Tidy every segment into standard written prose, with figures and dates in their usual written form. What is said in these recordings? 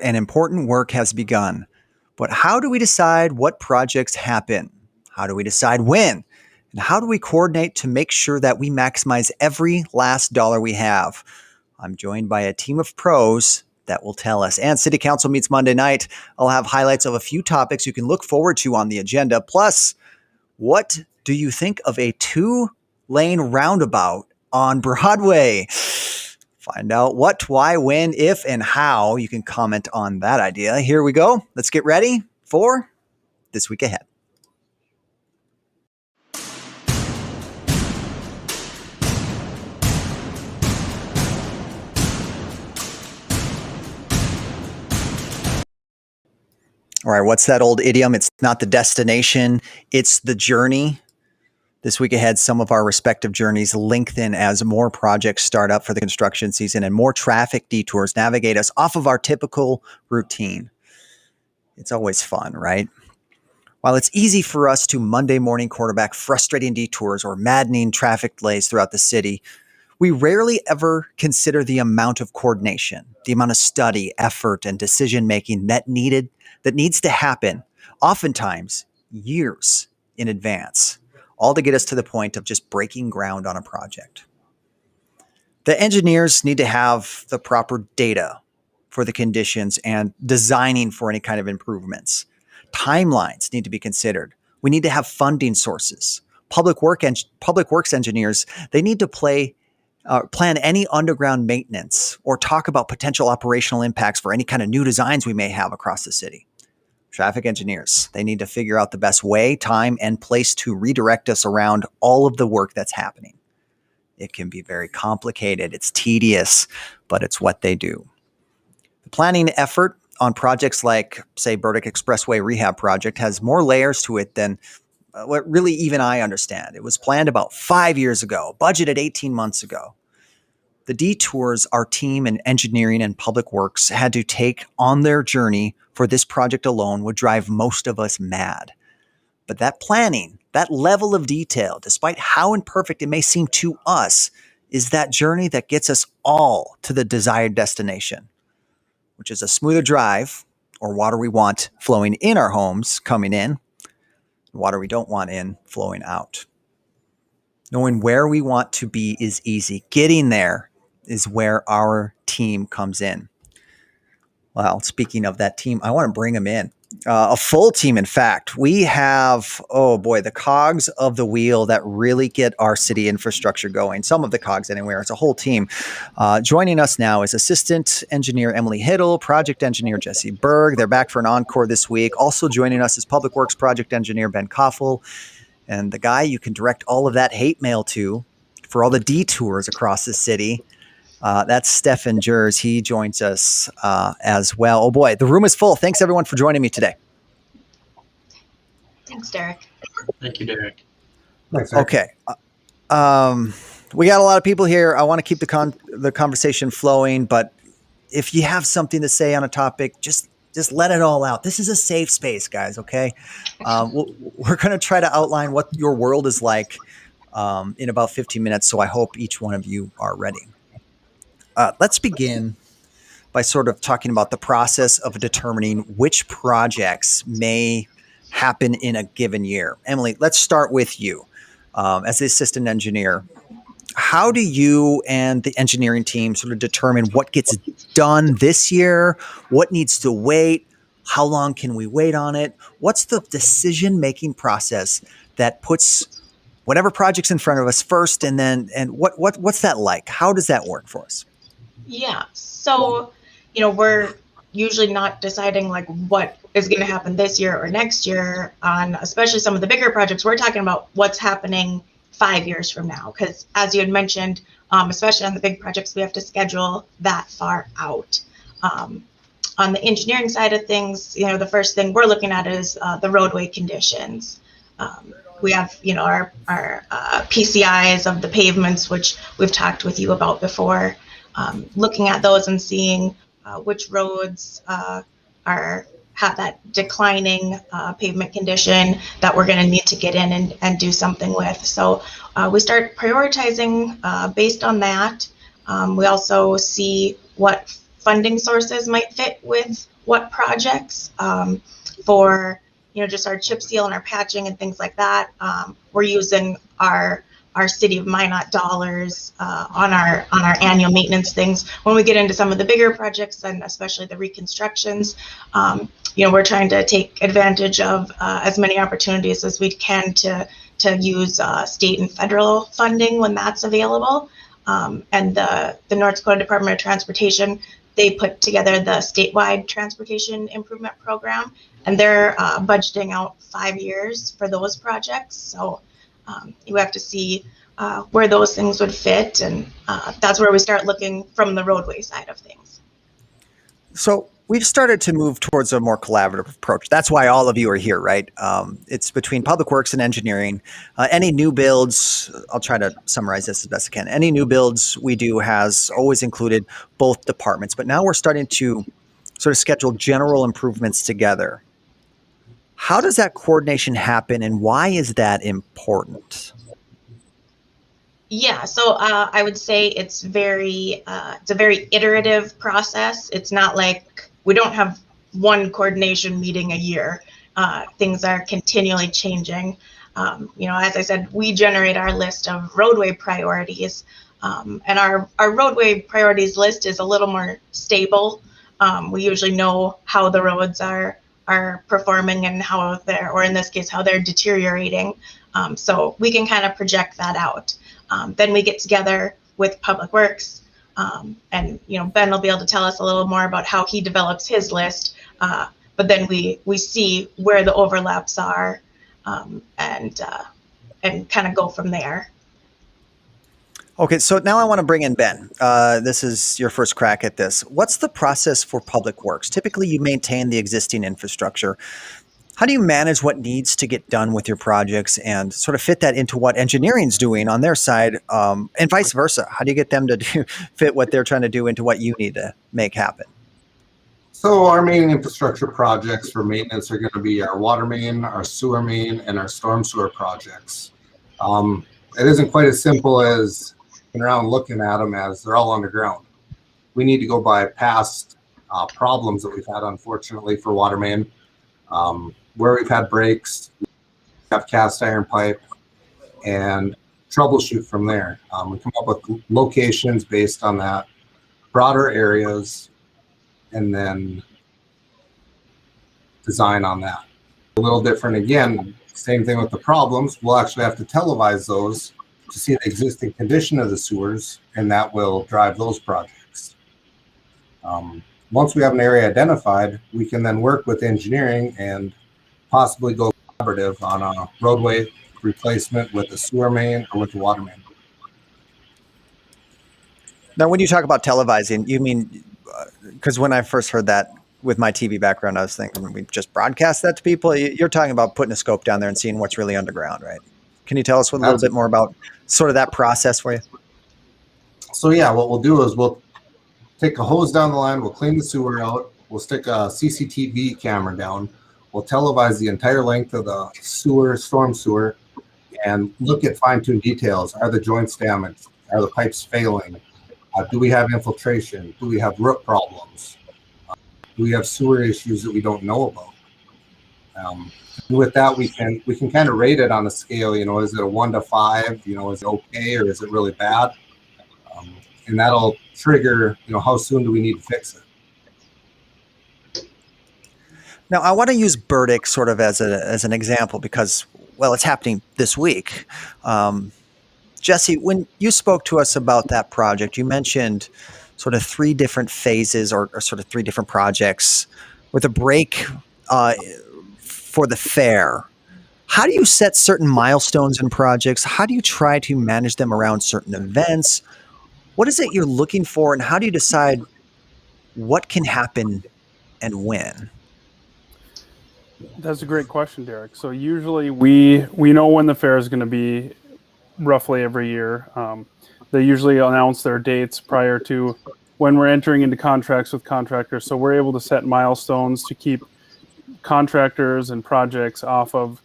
and important work has begun. But how do we decide what projects happen? How do we decide when? And how do we coordinate to make sure that we maximize every last dollar we have? I'm joined by a team of pros that will tell us. And City Council meets Monday night. I'll have highlights of a few topics you can look forward to on the agenda. Plus, what do you think of a 2-lane roundabout on Broadway? Find out what, why, when, if, and how. You can comment on that idea. Here we go. Let's get ready for This Week Ahead. All right, what's that old idiom? It's not the destination, it's the journey. This week ahead, some of our respective journeys lengthen as more projects start up for the construction season and more traffic detours navigate us off of our typical routine. It's always fun, right? While it's easy for us to Monday morning quarterback frustrating detours or maddening traffic delays throughout the city, we rarely ever consider the amount of coordination, the amount of study, effort, and decision-making that needs to happen, oftentimes years in advance, all to get us to the point of just breaking ground on a project. The engineers need to have the proper data for the conditions and designing for any kind of improvements. Timelines need to be considered. We need to have funding sources. Public works engineers, they need to plan any underground maintenance or talk about potential operational impacts for any kind of new designs we may have across the city. Traffic engineers, they need to figure out the best way, time, and place to redirect us around all of the work that's happening. It can be very complicated, it's tedious, but it's what they do. The planning effort on projects like, say, Burdick Expressway Rehab Project has more layers to it than what really even I understand. It was planned about 5 years ago, budgeted 18 months ago. The detours our team in engineering and public works had to take on their journey for this project alone would drive most of us mad. But that planning, that level of detail, despite how imperfect it may seem to us, is that journey that gets us all to the desired destination, which is a smoother drive, or water we want flowing in our homes coming in, water we don't want in flowing out. Knowing where we want to be is easy. Getting there is where our team comes in. Well, speaking of that team, I want to bring them in. A full team, in fact. We have, the cogs of the wheel that really get our city infrastructure going. Some of the cogs anyway. It's a whole team. Joining us now is Assistant Engineer Emily Hiddle, Project Engineer Jesse Berg. They're back for an encore this week. Also joining us is Public Works Project Engineer Ben Koffel, and the guy you can direct all of that hate mail to for all the detours across the city. That's Stefan Jers. He joins us as well. Oh boy, the room is full. Thanks everyone for joining me today. Thanks, Derek. Thank you, Derek. Thanks, Derek. Okay. We got a lot of people here. I want to keep the conversation flowing, but if you have something to say on a topic, just let it all out. This is a safe space, guys, okay? We're going to try to outline what your world is like in about 15 minutes, so I hope each one of you are ready. Let's begin by sort of talking about the process of determining which projects may happen in a given year. Emily, let's start with you. As the assistant engineer, how do you and the engineering team sort of determine what gets done this year, what needs to wait, how long can we wait on it? What's the decision-making process that puts whatever project's in front of us first, and what's that like? How does that work for us? Yeah, so, we're usually not deciding like what is going to happen this year or next year on especially some of the bigger projects. We're talking about what's happening 5 years from now, because as you had mentioned, especially on the big projects, we have to schedule that far out. On the engineering side of things, the first thing we're looking at is the roadway conditions. We have, our PCIs of the pavements, which we've talked with you about before. Looking at those and seeing which roads have that declining pavement condition that we're going to need to get in and do something with. So we start prioritizing based on that. We also see what funding sources might fit with what projects. For just our chip seal and our patching and things like that, we're using our city of Minot dollars on our annual maintenance things. When we get into some of the bigger projects, and especially the reconstructions, we're trying to take advantage of as many opportunities as we can to use state and federal funding when that's available. And the North Dakota Department of Transportation, they put together the statewide transportation improvement program, and they're budgeting out 5 years for those projects. So you have to see where those things would fit, and that's where we start looking from the roadway side of things. So we've started to move towards a more collaborative approach. That's why all of you are here, right? It's between Public Works and engineering. Any new builds, I'll try to summarize this as best I can. Any new builds we do has always included both departments, but now we're starting to sort of schedule general improvements together. How does that coordination happen, and why is that important? Yeah, so I would say it's a very iterative process. It's not like we don't have one coordination meeting a year. Things are continually changing. As I said, we generate our list of roadway priorities, and our roadway priorities list is a little more stable. We usually know how the roads are performing and how they're, or in this case, how they're deteriorating. So we can kind of project that out. Then we get together with Public Works, and Ben will be able to tell us a little more about how he develops his list. But then we see where the overlaps are, and kind of go from there. Okay, so now I want to bring in Ben. This is your first crack at this. What's the process for Public Works? Typically, you maintain the existing infrastructure. How do you manage what needs to get done with your projects and sort of fit that into what engineering's doing on their side, and vice versa? How do you get them to fit what they're trying to do into what you need to make happen? So our main infrastructure projects for maintenance are going to be our water main, our sewer main, and our storm sewer projects. It isn't quite as simple as going around looking at them, as they're all underground. We need to go by past problems that we've had, unfortunately, for water main. Where we've had breaks, we have cast iron pipe, and troubleshoot from there. We come up with locations based on that, broader areas, and then design on that. A little different again, same thing with the problems. We'll actually have to televise those to see the existing condition of the sewers, and that will drive those projects. Once we have an area identified, we can then work with engineering and possibly go collaborative on a roadway replacement with the sewer main or with the water main. Now, when you talk about televising, you mean, because when I first heard that with my TV background, I was thinking we just broadcast that to people. You're talking about putting a scope down there and seeing what's really underground, right? Can you tell us a little bit more about sort of that process for you? So yeah, what we'll do is we'll take a hose down the line, we'll clean the sewer out, we'll stick a CCTV camera down, we'll televise the entire length of the sewer, storm sewer, and look at fine-tuned details. Are the joints damaged? Are the pipes failing? Do we have infiltration? Do we have root problems? Do we have sewer issues that we don't know about? With that, we can kind of rate it on a scale. Is it a 1 to 5? Is it okay or is it really bad? And that'll trigger, how soon do we need to fix it? Now, I want to use Burdick sort of as an example because, well, it's happening this week. Jesse, when you spoke to us about that project, you mentioned sort of 3 different phases or sort of 3 different projects with a break for the fair. How do you set certain milestones in projects? How do you try to manage them around certain events? What is it you're looking for, and how do you decide what can happen and when? That's a great question, Derek. So usually we know when the fair is going to be roughly every year. They usually announce their dates prior to when we're entering into contracts with contractors. So we're able to set milestones to keep contractors and projects off of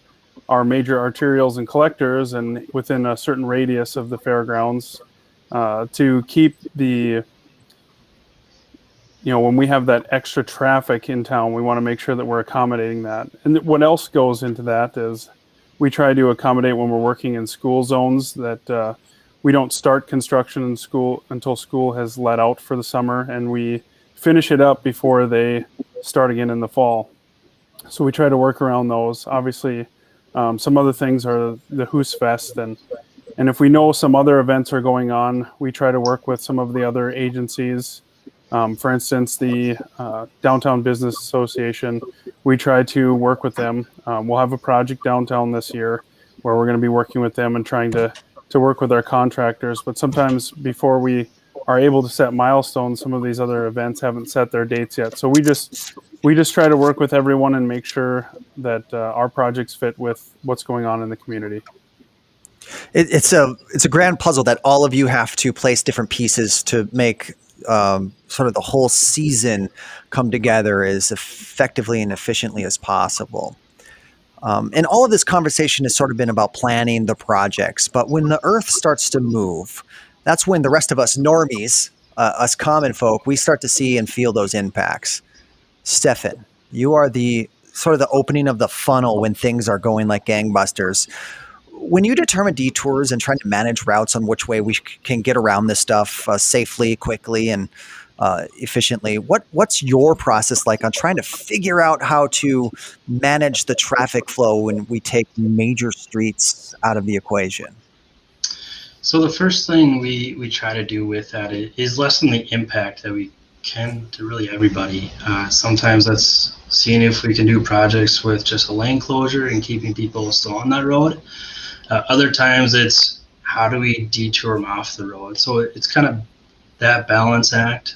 our major arterials and collectors and within a certain radius of the fairgrounds, to keep the when we have that extra traffic in town, we want to make sure that we're accommodating that. And what else goes into that is we try to accommodate when we're working in school zones that we don't start construction in school until school has let out for the summer, and we finish it up before they start again in the fall. So we try to work around those. Obviously, some other things are the Hoos Fest, and if we know some other events are going on, we try to work with some of the other agencies. For instance, the Downtown Business Association, we try to work with them. We'll have a project downtown this year where we're going to be working with them and trying to work with our contractors. But sometimes before we are able to set milestones, some of these other events haven't set their dates yet. So we just try to work with everyone and make sure that our projects fit with what's going on in the community. It's a grand puzzle that all of you have to place different pieces to make sort of the whole season come together as effectively and efficiently as possible. And all of this conversation has sort of been about planning the projects. But when the earth starts to move, that's when the rest of us normies, us common folk, we start to see and feel those impacts. Stefan, you are the sort of the opening of the funnel when things are going like gangbusters. When you determine detours and trying to manage routes on which way we can get around this stuff safely, quickly, and efficiently, what's your process like on trying to figure out how to manage the traffic flow when we take major streets out of the equation? So the first thing we try to do with that is lessen the impact that we can to really everybody. Sometimes that's seeing if we can do projects with just a lane closure and keeping people still on that road. Other times it's how do we detour them off the road. So it's kind of that balance act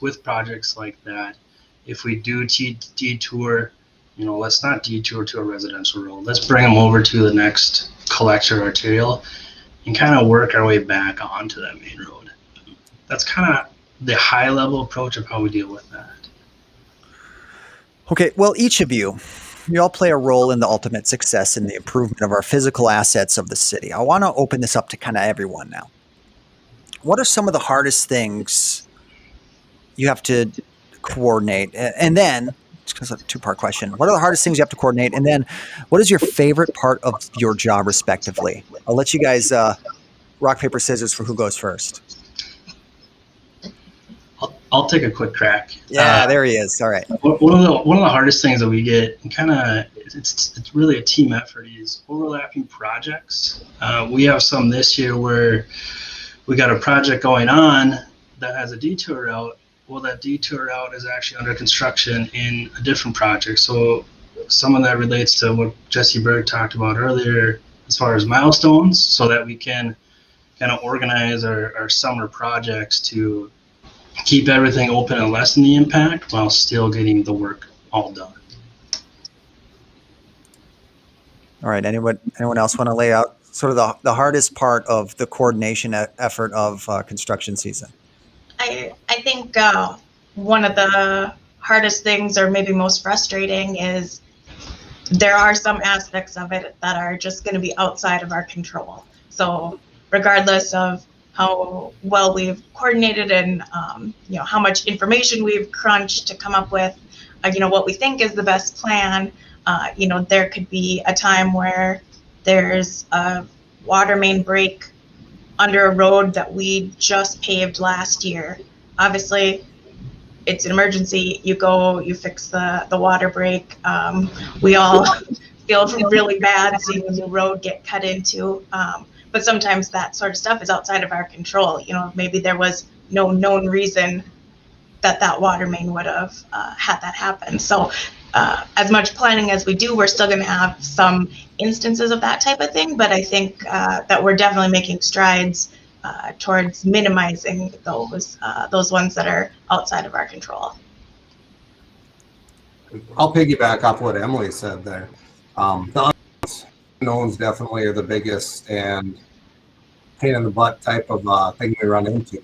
with projects like that. If we do detour, let's not detour to a residential road. Let's bring them over to the next collector arterial and kind of work our way back onto that main road. That's kind of the high level approach of how we deal with that. Okay, well, each of you all play a role in the ultimate success and the improvement of our physical assets of the city. I want to open this up to kind of everyone now. What are some of the hardest things you have to coordinate? And then, it's a two-part question. What are the hardest things you have to coordinate? And then, what is your favorite part of your job, respectively? I'll let you guys rock, paper, scissors for who goes first. I'll take a quick crack. Yeah, there he is. All right. One of the hardest things that we get, and kind of it's really a team effort, is overlapping projects. We have some this year where we got a project going on that has a detour route. Well, that detour route is actually under construction in a different project. So some of that relates to what Jesse Berg talked about earlier as far as milestones, so that we can kind of organize our summer projects to keep everything open and lessen the impact while still getting the work all done. All right. Anyone else want to lay out sort of the hardest part of the coordination effort of construction season? I think one of the hardest things, or maybe most frustrating, is there are some aspects of it that are just going to be outside of our control. So regardless of how well we've coordinated and how much information we've crunched to come up with what we think is the best plan, there could be a time where there's a water main break under a road that we just paved last year. Obviously, it's an emergency. You go, you fix the water break. We all feel really bad seeing a new road get cut into. But sometimes that sort of stuff is outside of our control. Maybe there was no known reason that water main would have had that happen. So as much planning as we do, we're still going to have some instances of that type of thing. But I think that we're definitely making strides towards minimizing those ones that are outside of our control. I'll piggyback off what Emily said there. The unknowns definitely are the biggest and pain in the butt type of thing we run into.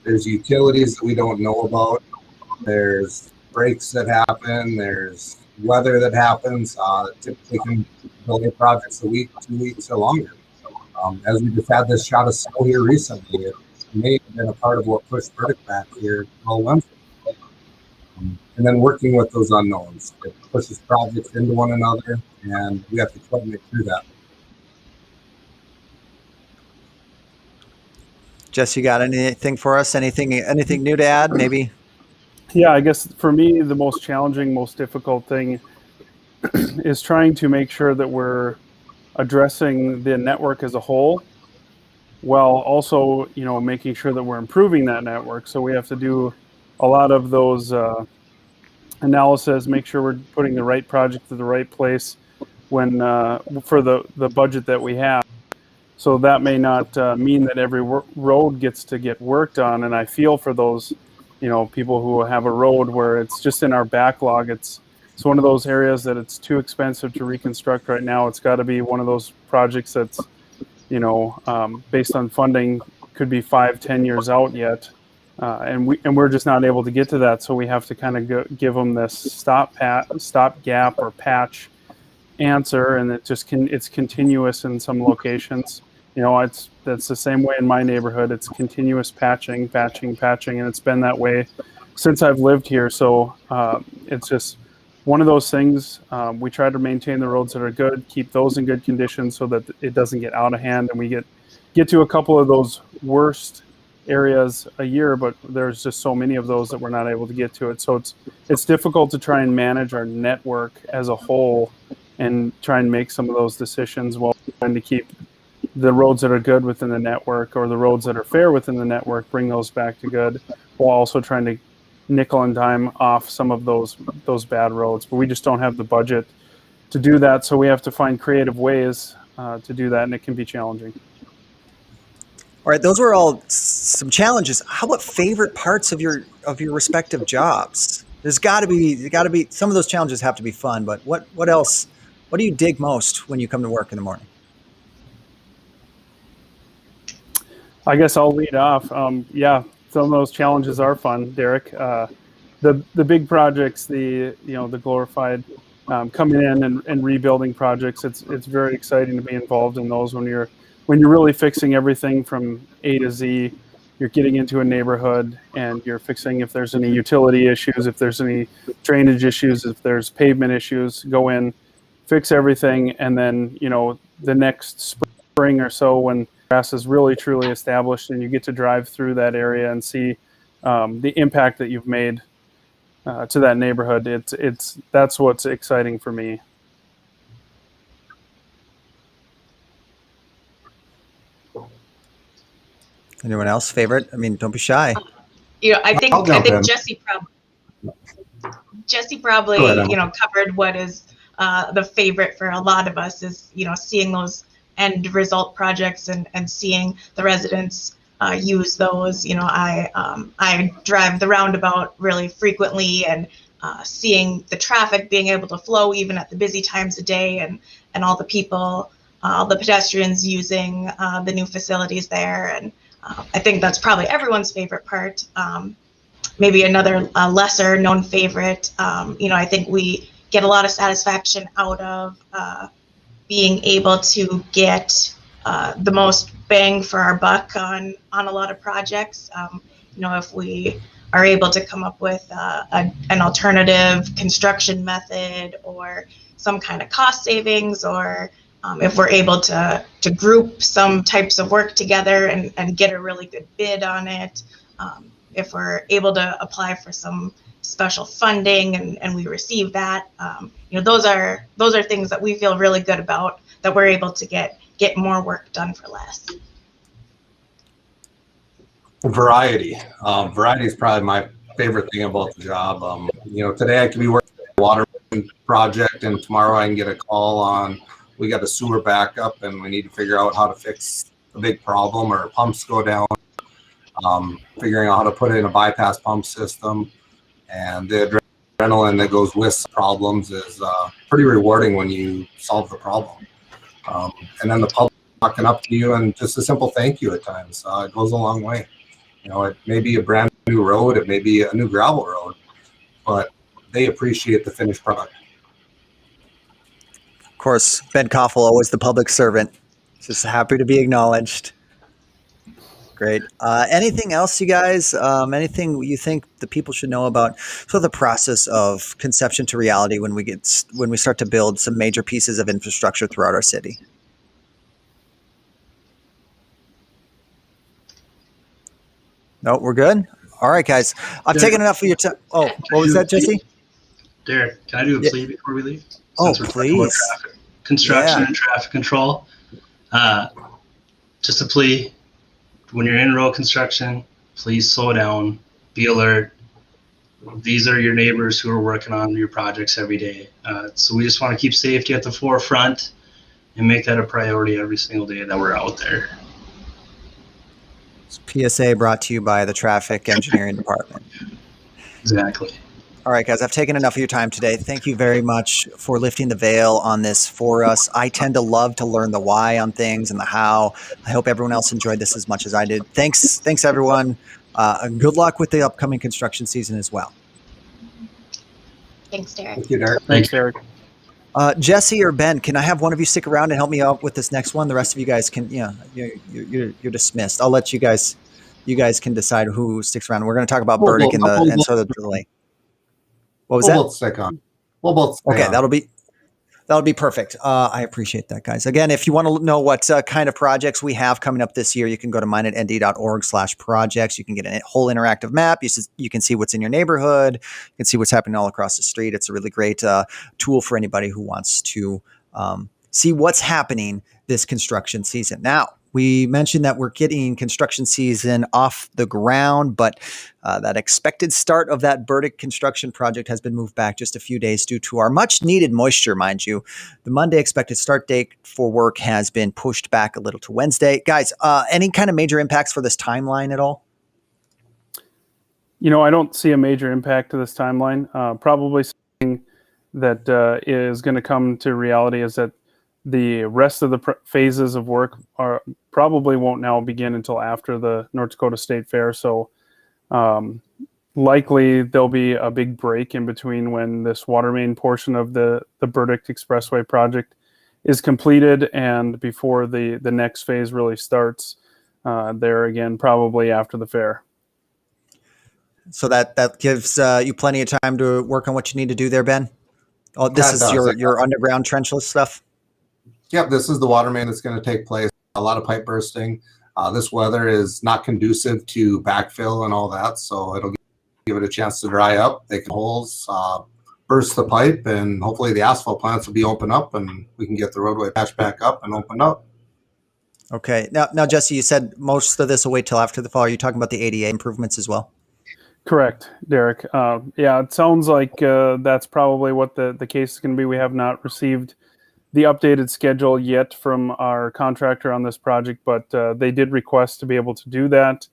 There's utilities that we don't know about. There's breaks that happen. There's weather that happens. Typically can delay projects a week, 2 weeks, or longer. As we just had this shot of snow here recently, it may have been a part of what pushed verdict back here all Wednesday. and then working with those unknowns. It pushes projects into one another, and we have to coordinate through that. Jess, you got anything for us? Anything new to add? Maybe. Yeah, I guess for me, the most challenging, most difficult thing is trying to make sure that we're addressing the network as a whole, while also, making sure that we're improving that network. So we have to do a lot of those analysis, make sure we're putting the right project to the right place when for the budget that we have. So that may not mean that every road gets to get worked on. And I feel for those, people who have a road where it's just in our backlog. It's one of those areas that it's too expensive to reconstruct right now. It's got to be one of those projects that's, based on funding, could be 5-10 years out yet. And we're just not able to get to that. So we have to kind of give them this stop gap or patch answer, and it's continuous in some locations. That's the same way in my neighborhood. It's continuous patching, and it's been that way since I've lived here. So it's just one of those things. We try to maintain the roads that are good, keep those in good condition, so that it doesn't get out of hand, and we get to a couple of those worst areas a year, but there's just so many of those that we're not able to get to it. So it's difficult to try and manage our network as a whole and try and make some of those decisions while trying to keep the roads that are good within the network, or the roads that are fair within the network, bring those back to good, while also trying to nickel and dime off some of those bad roads. But we just don't have the budget to do that, so we have to find creative ways to do that, and it can be challenging. All right, those were all some challenges. How about favorite parts of your respective jobs? There's got to be some of those challenges have to be fun, but what else? What do you dig most when you come to work in the morning? I guess I'll lead off. Yeah, some of those challenges are fun, Derek. The big projects, the glorified coming in and rebuilding projects. It's very exciting to be involved in those when you're really fixing everything from A to Z. You're getting into a neighborhood and you're fixing if there's any utility issues, if there's any drainage issues, if there's pavement issues. Go in, fix everything, and then the next spring or so, when grass is really truly established and you get to drive through that area and see the impact that you've made to that neighborhood. That's what's exciting for me. Anyone else favorite? I mean, don't be shy. I think in. Jesse probably Go ahead, covered what is the favorite for a lot of us is seeing those end result projects and seeing the residents use those. I drive the roundabout really frequently, and seeing the traffic being able to flow even at the busy times of day, and all the people, all the pedestrians using the new facilities there. And I think that's probably everyone's favorite part. Maybe another lesser known favorite, I think we get a lot of satisfaction out of being able to get the most bang for our buck on a lot of projects. If we are able to come up with an alternative construction method, or some kind of cost savings, or if we're able to group some types of work together and get a really good bid on it, if we're able to apply for some special funding and we receive that, those are things that we feel really good about, that we're able to get more work done for less. Variety. Variety is probably my favorite thing about the job. Today I could be working on a water project, and tomorrow I can get a call on we got a sewer backup and we need to figure out how to fix a big problem, or pumps go down. Figuring out how to put in a bypass pump system, and the adrenaline that goes with problems is pretty rewarding when you solve the problem. And then the public walking up to you and just a simple thank you at times, it goes a long way. It may be a brand new road, it may be a new gravel road, but they appreciate the finished product. Of course, Ben Koffel, always the public servant. Just happy to be acknowledged. Great. Anything else, you guys? Anything you think the people should know about sort of the process of conception to reality when we start to build some major pieces of infrastructure throughout our city? No, we're good. All right, guys. I've taken enough of your time. Oh, what was that, Jesse? Derek, can I do a Yeah. plea before we leave? Oh, Since we're talking about please. traffic, construction Yeah. and traffic control. Just a plea. When you're in road construction, please slow down, be alert. These are your neighbors who are working on your projects every day. So we just want to keep safety at the forefront and make that a priority every single day that we're out there. PSA brought to you by the Traffic Engineering Department. Exactly. All right, guys, I've taken enough of your time today. Thank you very much for lifting the veil on this for us. I tend to love to learn the why on things and the how. I hope everyone else enjoyed this as much as I did. Thanks, everyone. Good luck with the upcoming construction season as well. Thanks, Derek. Thank you, Derek. Thanks, Eric. Jesse or Ben, can I have one of you stick around and help me out with this next one? The rest of you guys can, you're dismissed. I'll let you guys can decide who sticks around. We're going to talk about Burdick and sort of the delay. What was that? We'll both stick on. We'll both stay Okay, on. that'll be perfect. I appreciate that, guys. Again, if you want to know what kind of projects we have coming up this year, you can go to minetnd.org/projects. You can get a whole interactive map. You can see what's in your neighborhood. You can see what's happening all across the street. It's a really great tool for anybody who wants to see what's happening this construction season. Now, we mentioned that we're getting construction season off the ground, but that expected start of that Burdick construction project has been moved back just a few days due to our much needed moisture, mind you. The Monday expected start date for work has been pushed back a little to Wednesday. Guys, any kind of major impacts for this timeline at all? I don't see a major impact to this timeline. Probably something that is going to come to reality is that the rest of the phases of work probably won't now begin until after the North Dakota State Fair. So likely there'll be a big break in between when this water main portion of the Burdick Expressway project is completed and before the next phase really starts there again, probably after the fair. So that gives you plenty of time to work on what you need to do there, Ben? Oh, this is your underground trenchless stuff? Yep, this is the water main that's going to take place. A lot of pipe bursting. This weather is not conducive to backfill and all that, so it'll give it a chance to dry up. They can holes, burst the pipe, and hopefully the asphalt plants will be open up, and we can get the roadway patched back up and opened up. Okay. Now, Jesse, you said most of this will wait till after the fall. Are you talking about the ADA improvements as well? Correct, Derek. Yeah, it sounds like that's probably what the case is going to be. We have not received the updated schedule yet from our contractor on this project, but they did request to be able to do that.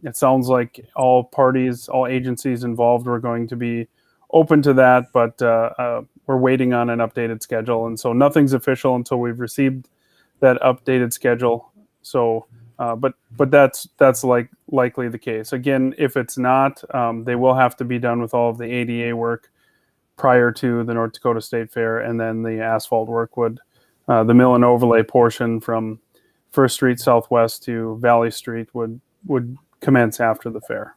It sounds like all parties, all agencies involved were going to be open to that, but we're waiting on an updated schedule. And so nothing's official until we've received that updated schedule. So, but that's likely the case. Again, if it's not, they will have to be done with all of the ADA work prior to the North Dakota State Fair, and then the asphalt work would, the mill and overlay portion from First Street Southwest to Valley Street would commence after the fair.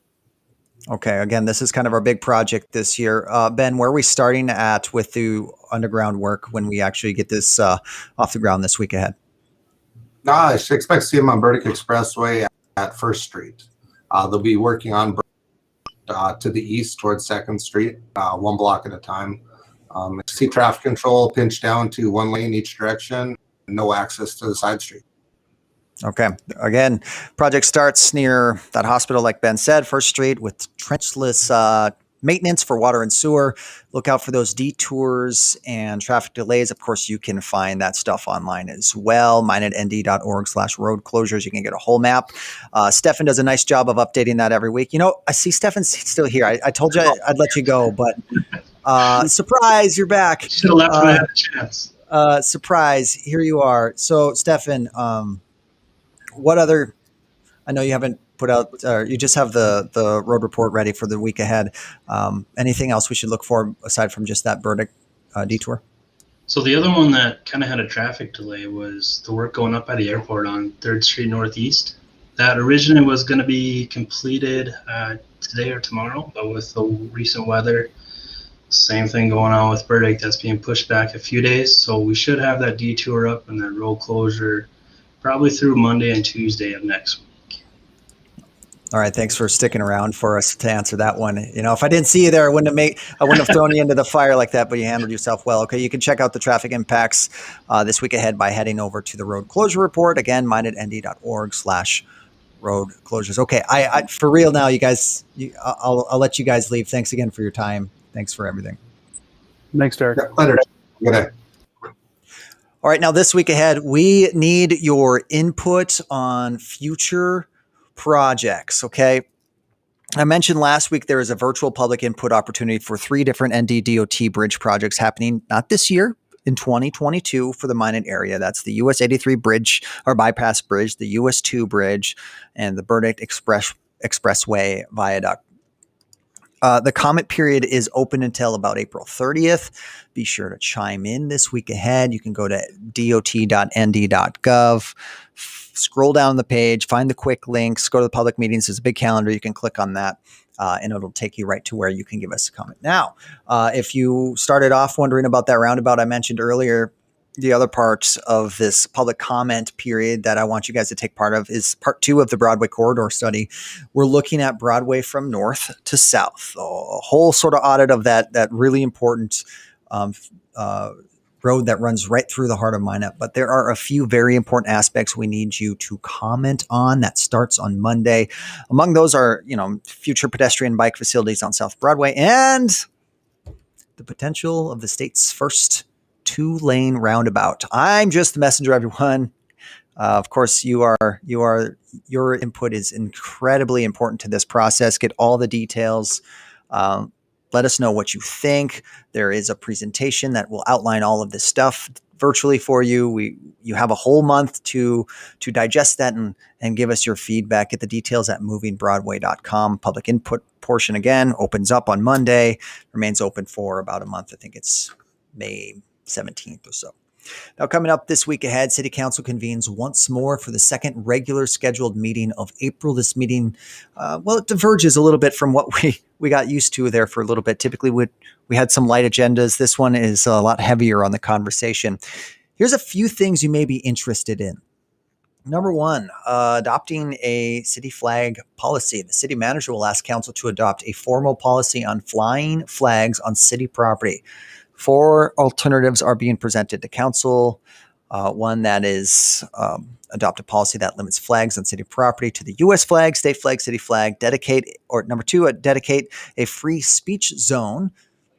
Okay. Again, this is kind of our big project this year. Ben, where are we starting at with the underground work when we actually get this off the ground this week ahead? I should expect to see them on Burdick Expressway at First Street. They'll be working on to the east towards 2nd Street, one block at a time. See traffic control pinched down to one lane each direction, no access to the side street. Okay. Again, project starts near that hospital, like Ben said, First Street, with trenchless maintenance for water and sewer. Look out for those detours and traffic delays. Of course, you can find that stuff online as well. minetnd.org/road closures. You can get a whole map. Stefan does a nice job of updating that every week. I see Stefan's still here. I told you I'd let you go, but surprise, you're back. Should have left when I had a chance. Surprise, here you are. So, Stefan, what other, I know you haven't put out, or you just have the road report ready for the week ahead. Anything else we should look for aside from just that Burdick detour? So the other one that kind of had a traffic delay was the work going up by the airport on 3rd Street Northeast. that originally was going to be completed today or tomorrow, but with the recent weather, same thing going on with Burdick. That's being pushed back a few days. So we should have that detour up and that road closure probably through Monday and Tuesday of next week. All right, thanks for sticking around for us to answer that one. You know, if I didn't see you there, I wouldn't have thrown you into the fire like that, but you handled yourself well. Okay, you can check out the traffic impacts this week ahead by heading over to the road closure report. Again, mindednd.org/road closures. Okay, I for real now, you guys. I'll let you guys leave. Thanks again for your time. Thanks for everything. Thanks, Derek. Yeah, later. Good day. All right, now this week ahead, we need your input on future projects. Okay. I mentioned last week there is a virtual public input opportunity for 3 different NDDOT bridge projects happening not this year, in 2022 for the Minot area. That's the US 83 bridge or bypass bridge, the US 2 bridge, and the Burdick Expressway viaduct. The comment period is open until about April 30th. Be sure to chime in this week ahead. You can go to dot.nd.gov, scroll down the page, find the quick links, go to the public meetings. There's a big calendar. You can click on that. And it'll take you right to where you can give us a comment. Now, if you started off wondering about that roundabout I mentioned earlier, the other parts of this public comment period that I want you guys to take part of is part 2 of the Broadway corridor study. We're looking at Broadway from north to south, a whole sort of audit of that really important road that runs right through the heart of Minot. But there are a few very important aspects we need you to comment on. That starts on Monday. Among those are, future pedestrian bike facilities on South Broadway and the potential of the state's first 2-lane roundabout. I'm just the messenger, everyone. Of course, your input is incredibly important to this process. Get all the details. Let us know what you think. There is a presentation that will outline all of this stuff virtually for you. You have a whole month to digest that and give us your feedback. Get the details at movingbroadway.com. Public input portion again opens up on Monday, remains open for about a month. I think it's May 17th or so. Now, coming up this week ahead, City Council convenes once more for the second regular scheduled meeting of April. This meeting, it diverges a little bit from what we got used to there for a little bit. Typically, we had some light agendas. This one is a lot heavier on the conversation. Here's a few things you may be interested in. Number 1, adopting a city flag policy. The city manager will ask council to adopt a formal policy on flying flags on city property. 4 alternatives are being presented to council. One that is adopt a policy that limits flags on city property to the U.S. flag, state flag, city flag. Number 2, dedicate a free speech zone.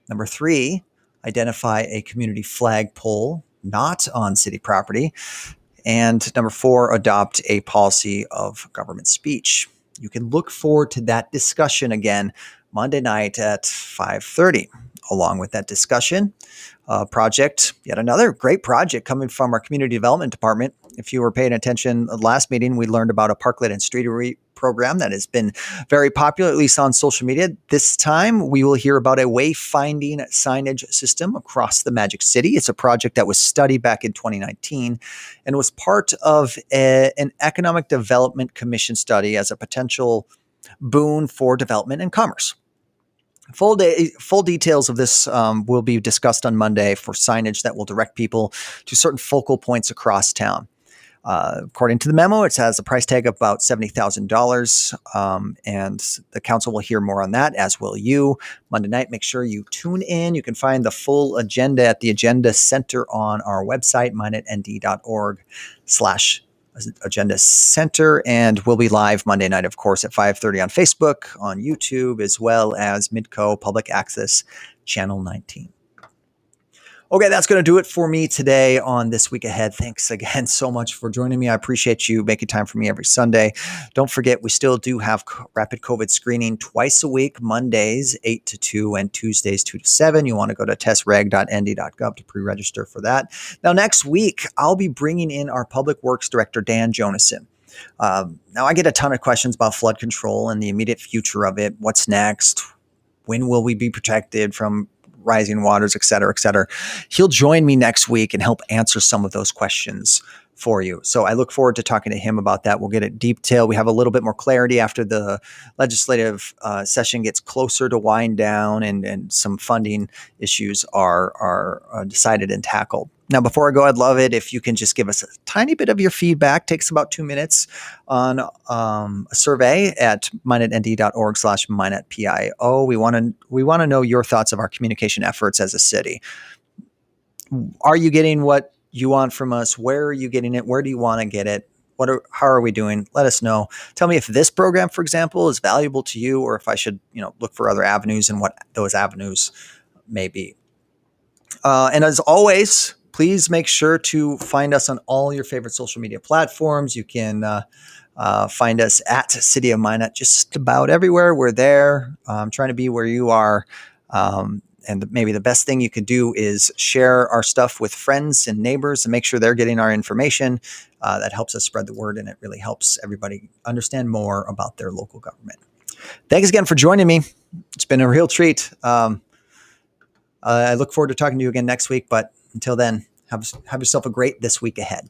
Number 3, identify a community flag pole not on city property. And number 4, adopt a policy of government speech. You can look forward to that discussion again Monday night at 5:30. Along with that discussion, project, yet another great project coming from our community development department. If you were paying attention last meeting, we learned about a parklet and streetery program that has been very popular, at least on social media. This time, we will hear about a wayfinding signage system across the Magic City. It's a project that was studied back in 2019 and was part of an Economic Development Commission study as a potential boon for development and commerce. Full details of this will be discussed on Monday for signage that will direct people to certain focal points across town. According to the memo, it has a price tag of about $70,000, and the council will hear more on that, as will you. Monday night, make sure you tune in. You can find the full agenda at the Agenda Center on our website, mindednd.org/Agenda Center, and we'll be live Monday night, of course, at 5:30 on Facebook, on YouTube, as well as Midco Public Access Channel 19. Okay, that's going to do it for me today on This Week Ahead. Thanks again so much for joining me. I appreciate you making time for me every Sunday. Don't forget, we still do have rapid COVID screening twice a week, Mondays 8 to 2 and Tuesdays 2 to 7. You want to go to testreg.nd.gov to pre-register for that. Now, next week, I'll be bringing in our Public Works Director, Dan Jonason. Now, I get a ton of questions about flood control and the immediate future of it. What's next? When will we be protected from rising waters, et cetera, et cetera. He'll join me next week and help answer some of those questions for you. So I look forward to talking to him about that. We'll get it detailed. We have a little bit more clarity after the legislative session gets closer to wind down, and some funding issues are decided and tackled. Now, before I go, I'd love it if you can just give us a tiny bit of your feedback. Takes about 2 minutes on a survey at minetnd.org/minetpio. We want to know your thoughts of our communication efforts as a city. Are you getting what you want from us? Where are you getting it? Where do you want to get it? How are we doing? Let us know. Tell me if this program, for example, is valuable to you, or if I should, look for other avenues and what those avenues may be. And as always, please make sure to find us on all your favorite social media platforms. You can find us at City of Minot just about everywhere. We're there. Trying to be where you are. And maybe the best thing you could do is share our stuff with friends and neighbors and make sure they're getting our information. That helps us spread the word, and it really helps everybody understand more about their local government. Thanks again for joining me. It's been a real treat. I look forward to talking to you again next week, but until then, have yourself a great this week ahead.